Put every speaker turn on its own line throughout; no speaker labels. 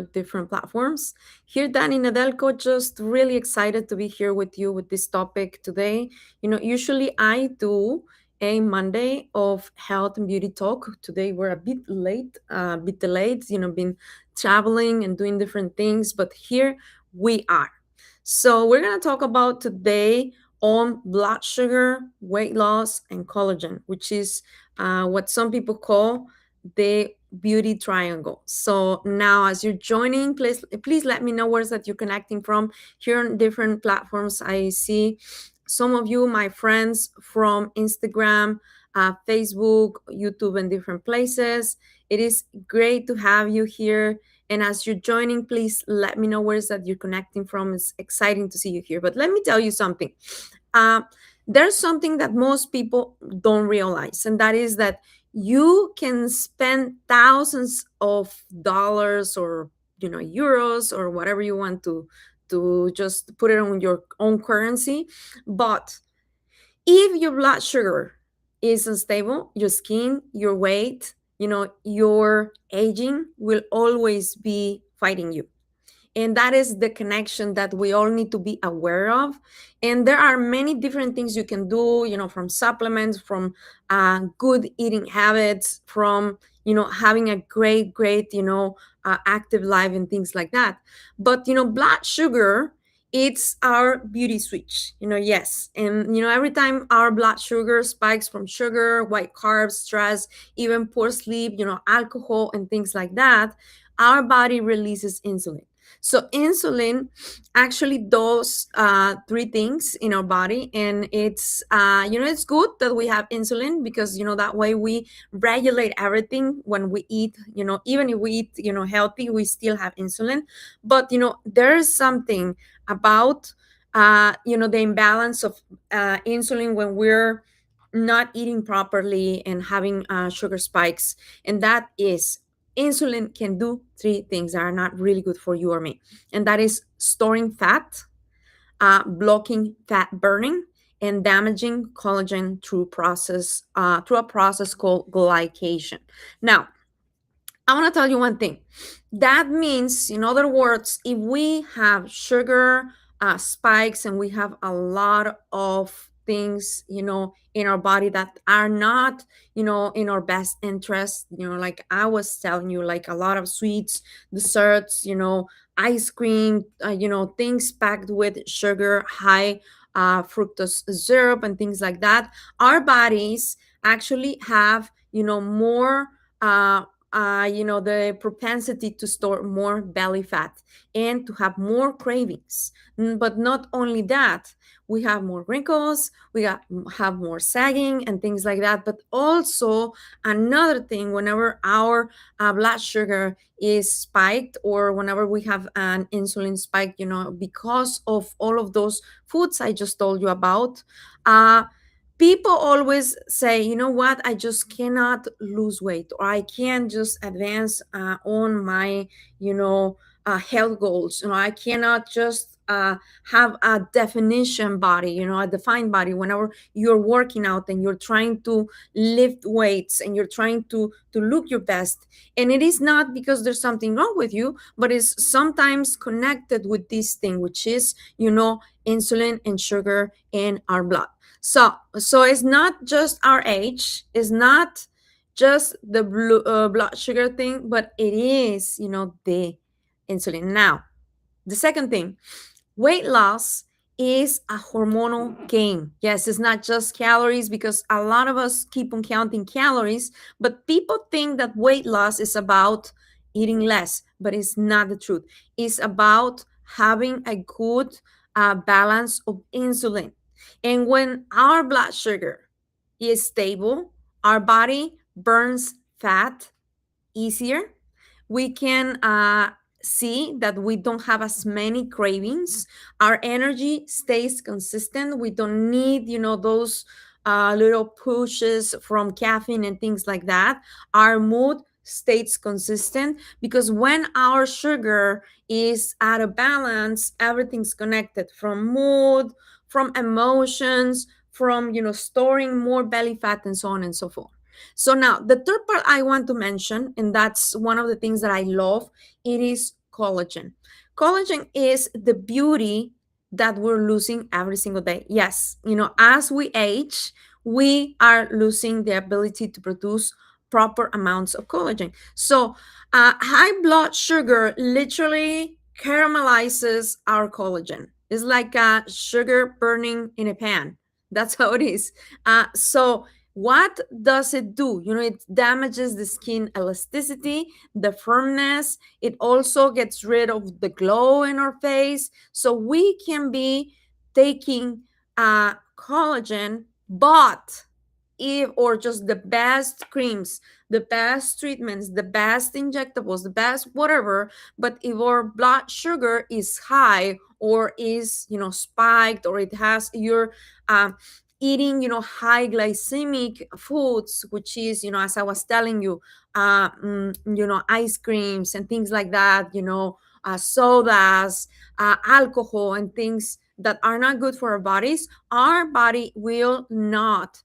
different platforms. Here, Danny Nadelko, just really excited to be here with you with this topic today. Usually I do a Monday of health and beauty talk. Today we're a bit delayed, been traveling and doing different things, but here we are. So we're going to talk about today on blood sugar, weight loss, and collagen, which is what some people call the beauty triangle. So now, as you're joining, please let me know where's that you're connecting from. Here on different platforms, I see some of you, my friends from Instagram, Facebook, YouTube, and different places. It is great to have you here. And as you're joining, please let me know where's that you're connecting from. It's exciting to see you here. But let me tell you something. Uh, there's something that most people don't realize, and that is that you can spend thousands of dollars or euros or whatever you want to just put it on your own currency, but if your blood sugar is unstable, your skin, your weight, your aging will always be fighting you. And that is the connection that we all need to be aware of. And there are many different things you can do, from supplements, from good eating habits, from having a great active life and things like that. But blood sugar, it's our beauty switch, yes. And every time our blood sugar spikes from sugar, white carbs, stress, even poor sleep, alcohol and things like that, our body releases insulin. So insulin actually does three things in our body, and it's good that we have insulin because that way we regulate everything when we eat. Even if we eat healthy, we still have insulin. But there is something about the imbalance of insulin when we're not eating properly and having sugar spikes, and that is insulin can do three things that are not really good for you or me, and that is storing fat, blocking fat burning, and damaging collagen through a process called glycation. Now, I want to tell you one thing. That means, in other words, if we have sugar spikes and we have a lot of things, in our body that are not, in our best interest, like I was telling you, like a lot of sweets, desserts, ice cream, things packed with sugar, high fructose syrup, and things like that, our bodies actually have, more. The propensity to store more belly fat and to have more cravings. But not only that, we have more wrinkles, have more sagging and things like that. But also, another thing, whenever our blood sugar is spiked or whenever we have an insulin spike, because of all of those foods I just told you about, people always say, you know what, I just cannot lose weight, or I can't just advance on my health goals. I cannot just have a definition body, a defined body. Whenever you're working out and you're trying to lift weights and you're trying to look your best, and it is not because there's something wrong with you, but it's sometimes connected with this thing, which is insulin and sugar in our blood. So it's not just our age, it's not just the blood sugar thing, but it is, the insulin. Now, the second thing, weight loss is a hormonal game. Yes, it's not just calories, because a lot of us keep on counting calories, but people think that weight loss is about eating less, but it's not the truth. It's about having a good balance of insulin. And when our blood sugar is stable, our body burns fat easier. We can see that we don't have as many cravings. Our energy stays consistent. We don't need, those little pushes from caffeine and things like that. Our mood stays consistent, because when our sugar is out of balance, everything's connected, from mood, from emotions, from storing more belly fat, and so on and so forth. So now the third part I want to mention, and that's one of the things that I love, it is collagen. Collagen is the beauty that we're losing every single day. Yes, as we age, we are losing the ability to produce proper amounts of collagen. So, high blood sugar literally caramelizes our collagen. It's like sugar burning in a pan. That's how it is. So, what does it do? It damages the skin elasticity, the firmness. It also gets rid of the glow in our face. So we can be taking collagen, but if or just the best creams, the best treatments, the best injectables, the best whatever, but if our blood sugar is high or is spiked, or it has your eating high glycemic foods, which is as I was telling you, ice creams and things like that, sodas, alcohol, and things that are not good for our body will not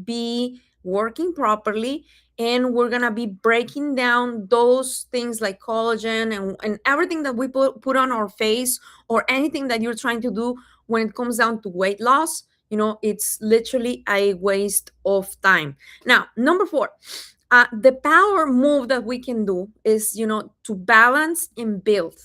be working properly, and we're gonna be breaking down those things like collagen and everything that we put on our face, or anything that you're trying to do when it comes down to weight loss. It's literally a waste of time. Now, number four, the power move that we can do is to balance and build.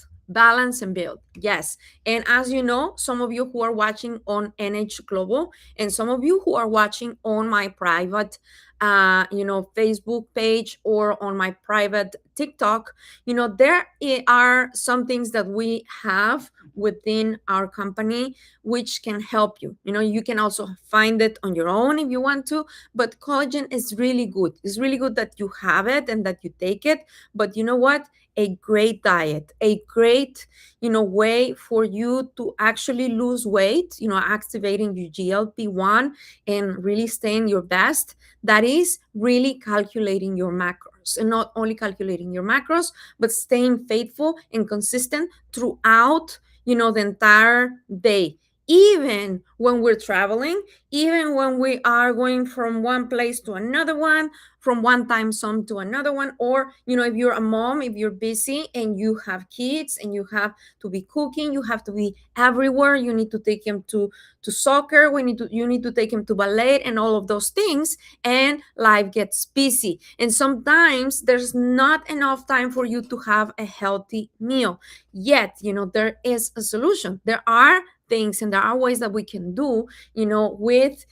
Yes. And as you know, some of you who are watching on NH Global, and some of you who are watching on my private Facebook page, or on my private TikTok, there are some things that we have within our company which can help you. You can also find it on your own if you want to, but collagen is really good. It's really good that you have it and that you take it. But you know what? A great diet, a great way for you to actually lose weight, activating your GLP-1 and really staying your best. That is really calculating your macros, and not only calculating your macros, but staying faithful and consistent throughout the entire day, even when we're traveling, even when we are going from one place to another one, from one time zone to another one, or if you're a mom, if you're busy and you have kids and you have to be cooking, you have to be everywhere. You need to take them to soccer, you need to take them to ballet, and all of those things, and life gets busy, and sometimes there's not enough time for you to have a healthy meal. Yet there is a solution. There are things and there are ways that we can do with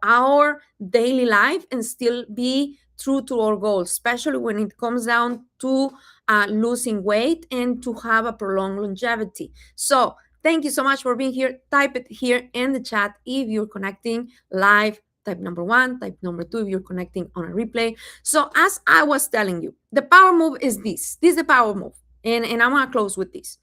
our daily life, and still be true to our goals, especially when it comes down to losing weight and to have a prolonged longevity. So thank you so much for being here. Type it here in the chat if you're connecting live. Type number one, type number two if you're connecting on a replay. So as I was telling you, the power move is this. This is the power move. And I'm going to close with this.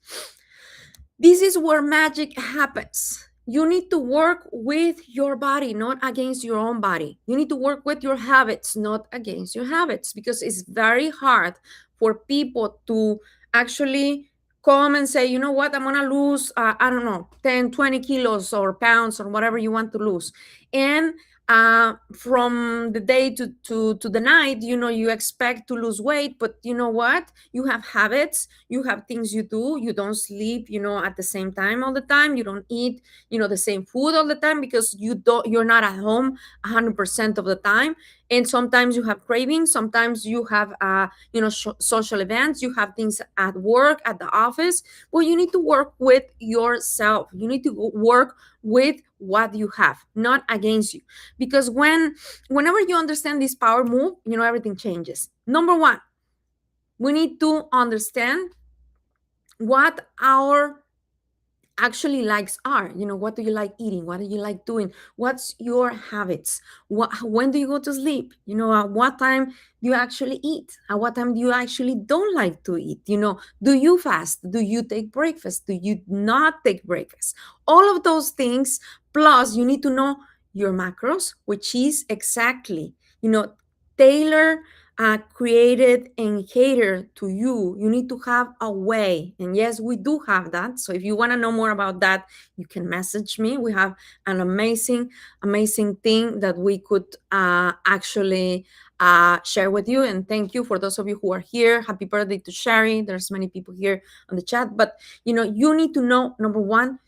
This is where magic happens. You need to work with your body, not against your own body. You need to work with your habits, not against your habits, because it's very hard for people to actually come and say, you know what, I'm going to lose, I don't know, 10, 20 kilos or pounds or whatever you want to lose. And from the day to the night, you expect to lose weight, but you know what? You have habits, you have things you do. You don't sleep, at the same time all the time. You don't eat, the same food all the time, because you're not at home 100% of the time. And sometimes you have cravings. Sometimes you have, social events. You have things at work, at the office. Well, you need to work with yourself. You need to work with what you have, not against you. Because whenever you understand this power move, everything changes. Number one, we need to understand what our actually likes are. What do you like eating? What do you like doing? What's your habits? When do you go to sleep? At what time do you actually eat? At what time do you actually don't like to eat? Do you fast? Do you take breakfast? Do you not take breakfast? All of those things. Plus, you need to know your macros, which is exactly tailor, created and catered to you. You need to have a way. And yes, we do have that. So if you want to know more about that, you can message me. We have an amazing thing that we could actually share with you. And thank you for those of you who are here. Happy birthday to Sherry. There's many people here on the chat. But you need to know, number one,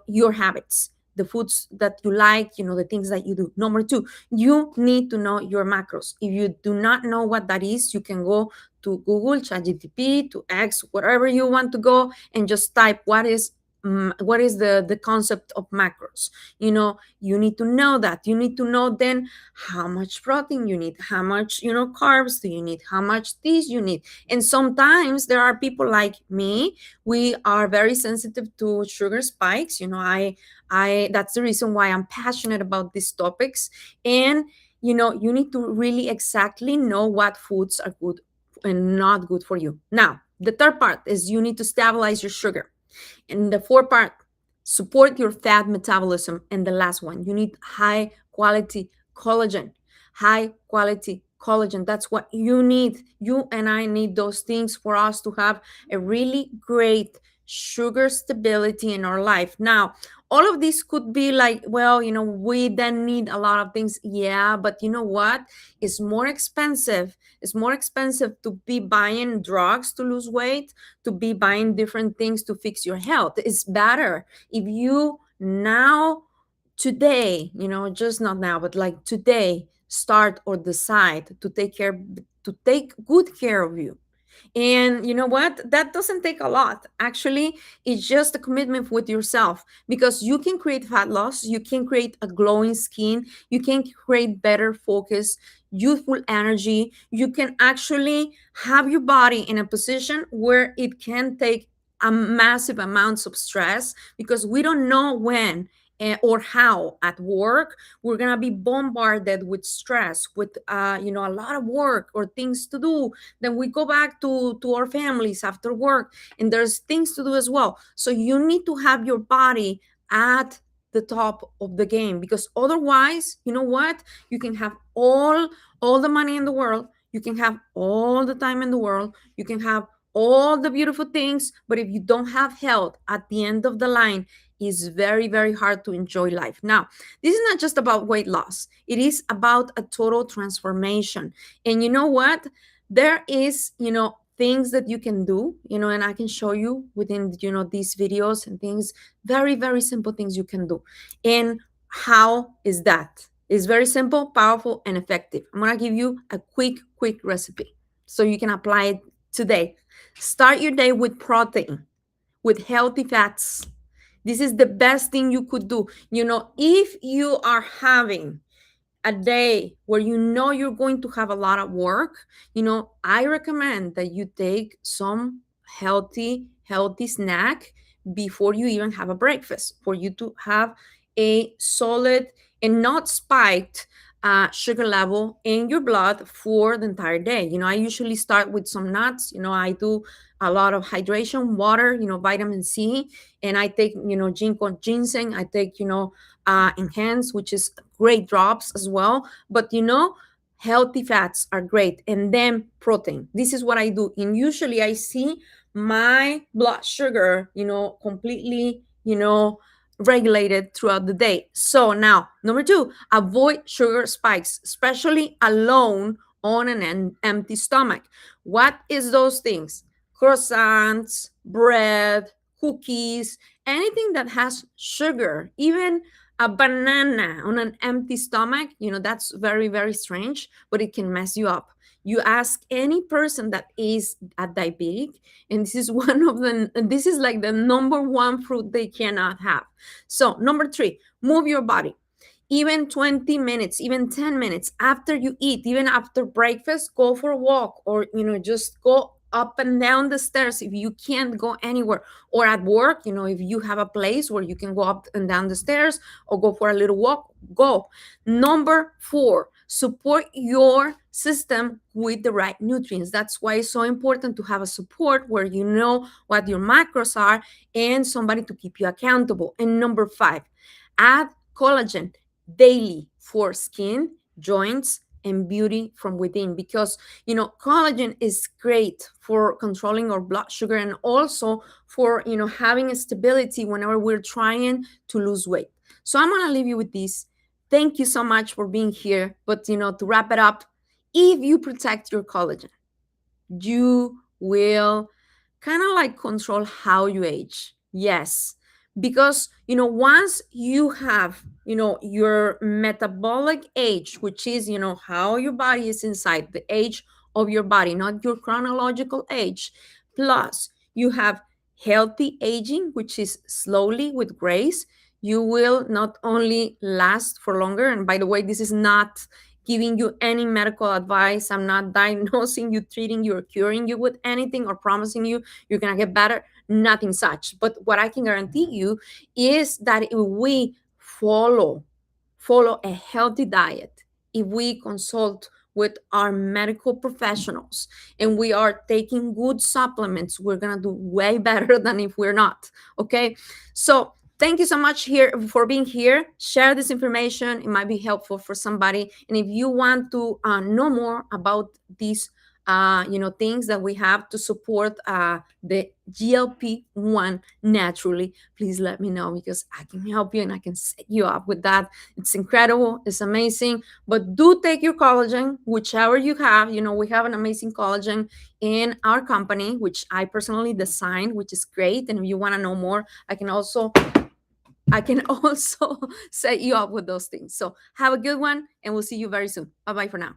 your habits, the foods that you like, the things that you do. Number two, you need to know your macros. If you do not know what that is, you can go to Google, ChatGPT, to X, wherever you want to go, and just type what is the concept of macros. You need to know that. You need to know then how much protein you need, how much carbs do you need, how much this you need. And sometimes there are people like me, we are very sensitive to sugar spikes. I that's the reason why I'm passionate about these topics. And you need to really exactly know what foods are good and not good for you. Now, the third part is you need to stabilize your sugar. And the fourth part, support your fat metabolism. And the last one, you need high quality collagen. High quality collagen. That's what you need. You and I need those things for us to have a really great sugar stability in our life. Now, all of this could be like, well, we then need a lot of things. Yeah, but you know what? It's more expensive. It's more expensive to be buying drugs to lose weight, to be buying different things to fix your health. It's better if you now, today, just not now, but like today, start or decide to take good care of you. And you know what? That doesn't take a lot. Actually, it's just a commitment with yourself, because you can create fat loss, you can create a glowing skin, you can create better focus, youthful energy. You can actually have your body in a position where it can take a massive amounts of stress, because we don't know when or how at work we're gonna be bombarded with stress, with a lot of work or things to do. Then we go back to our families after work, and there's things to do as well. So you need to have your body at the top of the game, because otherwise, you know what? You can have all the money in the world, you can have all the time in the world, you can have all the beautiful things, but if you don't have health at the end of the line, it's very, very hard to enjoy life. Now, this is not just about weight loss, it is about a total transformation. And you know what? There is things that you can do, and I can show you within these videos and things, very, very simple things you can do. And how is that? It's very simple, powerful, and effective. I'm going to give you a quick recipe so you can apply it today. Start your day with protein, with healthy fats. This is the best thing you could do. If you are having a day where you're going to have a lot of work, I recommend that you take some healthy snack before you even have a breakfast, for you to have a solid and not spiked sugar level in your blood for the entire day. I usually start with some nuts. I do a lot of hydration, water, vitamin C, and I take, ginseng. I take, enhance, which is great drops as well. But healthy fats are great, and then protein. This is what I do. And usually I see my blood sugar, completely, regulated throughout the day. So now, number two, avoid sugar spikes, especially alone on an empty stomach. What is those things? Croissants, bread, cookies, anything that has sugar, even a banana on an empty stomach, that's very, very strange, but it can mess you up. You ask any person that is a diabetic, and this is this is like the number one fruit they cannot have. So number three, move your body. Even 20 minutes, even 10 minutes after you eat, even after breakfast, go for a walk, or just go up and down the stairs if you can't go anywhere. Or at work, if you have a place where you can go up and down the stairs or go for a little walk, go. Number four, support your system with the right nutrients. That's why it's so important to have a support where you know what your macros are and somebody to keep you accountable. And number five, add collagen daily for skin, joints, and beauty from within, because collagen is great for controlling our blood sugar, and also for having a stability whenever we're trying to lose weight. So I'm going to leave you with this. Thank you so much for being here. But to wrap it up, if you protect your collagen, you will kind of like control how you age. Yes, because once you have your metabolic age, which is how your body is inside, the age of your body, not your chronological age, plus you have healthy aging, which is slowly with grace, you will not only last for longer. And by the way, this is not giving you any medical advice. I'm not diagnosing you, treating you, or curing you with anything, or promising you you're going to get better. Nothing such. But what I can guarantee you is that if we follow a healthy diet, if we consult with our medical professionals, and we are taking good supplements, we're going to do way better than if we're not. Okay. So thank you so much here for being here. Share this information. It might be helpful for somebody. And if you want to know more about these things that we have to support the GLP-1 naturally, please let me know, because I can help you and I can set you up with that. It's incredible. It's amazing. But do take your collagen, whichever you have. We have an amazing collagen in our company, which I personally designed, which is great. And if you want to know more, I can also set you up with those things. So have a good one, and we'll see you very soon. Bye bye for now.